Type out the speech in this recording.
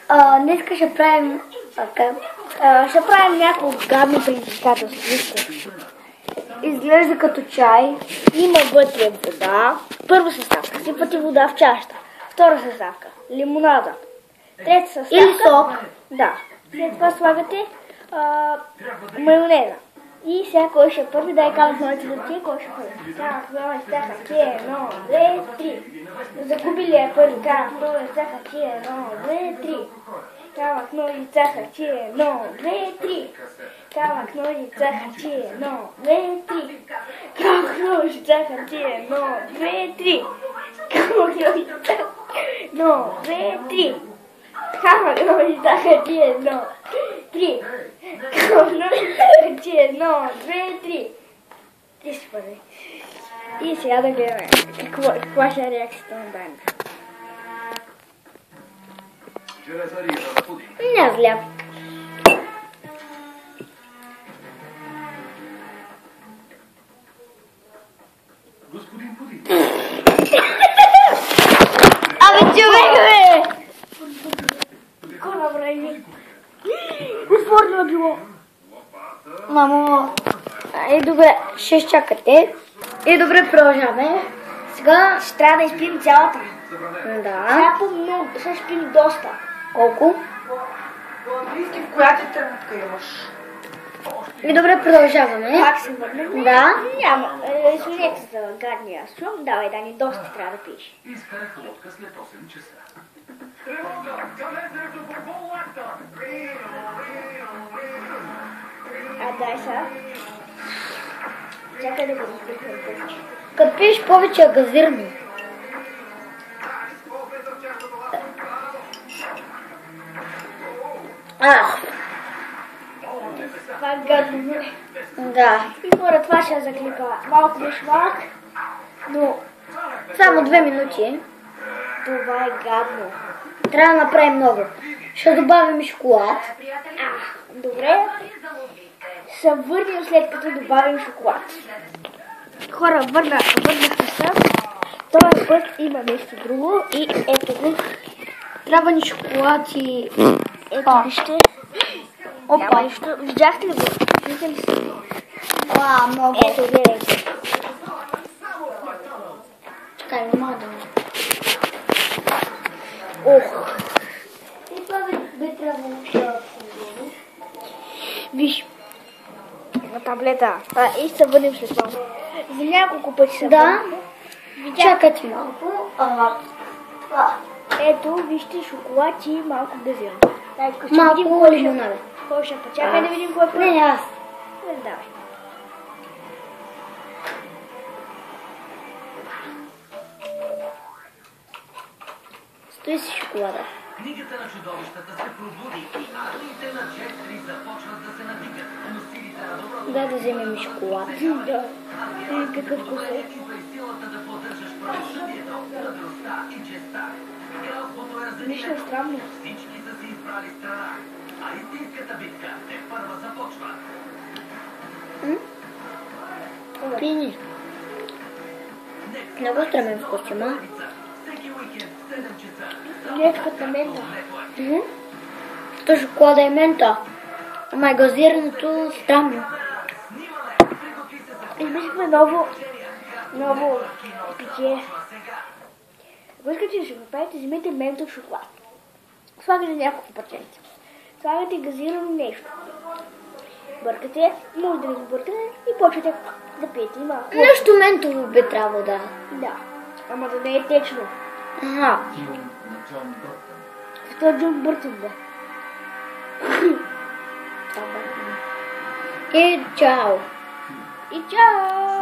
Днес ще правим някакво гадно предизвикателство. Вижте. Изглежда като чай. Има вътре вода. Първа съставка. Сипвате вода в чашата. Втора съставка. Лимонада. Трета съставка. Или сок. Да. След това слагате майонеза. И сега кой ще първи, дай казваш моите дъвки, кой ще първи. Казвах, нови стаха, ти 1, 2, 3. Загубили е първи, казвах, нови стаха, ти 1, 2, 3. Казвах, нови стаха, ти 1, 2, 3. Казвах, нови стаха, ти 1, 2, 3. Казвах, нови стаха, ти 1, 2, 3. Казвах, нови стаха, 1, 2, 3. Казвах, нови стаха, ти 1, 3. Ти 1, 2, 3. Ти си първи. И сега да гледаме каква ще е реакцията на Данка. Не зля. Господин Пудин. Абе, човек, бе! Какво направи? Отворено било. Мамо, добре, ще изчакате. И добре, продължаваме. Сега, Ще трябва да изпием цялата. да. Сега по-много, сега ще пием доста. Колко? Вижте в която тръпка имаш. И добре, продължаваме. Пак се върнем. Да. Няма. Извинете за гадния шум. Давай, Дани, доста трябва да пиеш. Изкарах лодка след 8 часа. Дай сега. Чакай да го изпихам повече. Като пиеш повече газирано. Това е гадно. Да. И поред това ще заклипа малко бешмак, но Само 2 минути. това е гадно. Трябва да направим много. Ще добавим шоколад. Добре. Се върнем след като добавим шоколад. Хора, върнахме се. Този път има нещо друго и ето го. Трябва ни шоколад и... Ето вижте. Няма нищо. Видяхте ли го? Виждате ли се? много. Ето, гледайте. Чакай, не мога да ме. Ох. И това би трябвало да... Виж. На таблета. И се върнем след това. За няколко пъти се Да. върнем. Чакайте малко. Ето, вижте шоколад и малко газирано. Дай, ще Малко видим кой ще- лимонада. Кой ще почакай да видим кой е първи. Не, аз. Давай. Стои си шоколада. Книгата на чудовищата се пробуди и атомите на Джефри започват да се надигат, но силите на доброто Дай да вземем и шоколад. Да. Какъв вкус е? идва и силата да поддържаш правосъдието, мъдростта и честта. Кралството е Нищо разделено. странно. Всички са си избрали страна, а истинската битка е първа започва. Пини. Много стремен вкус има. Всеки уикенд, 7 часа. Гречката мента. То шоколада е мента. Ама е газираното странно. Измислихме ново питие. Ако искате да ще го правите, вземете ментов шоколад. Слагате няколко парченца. Слагате газирано нещо. Бъркате, може да не сбъркате и почвате да пиете малко. Нещо ментово би трябвало да. Да, ама да не е течно. Ага. Това е Джон Бъртън, да. И чао. И чао!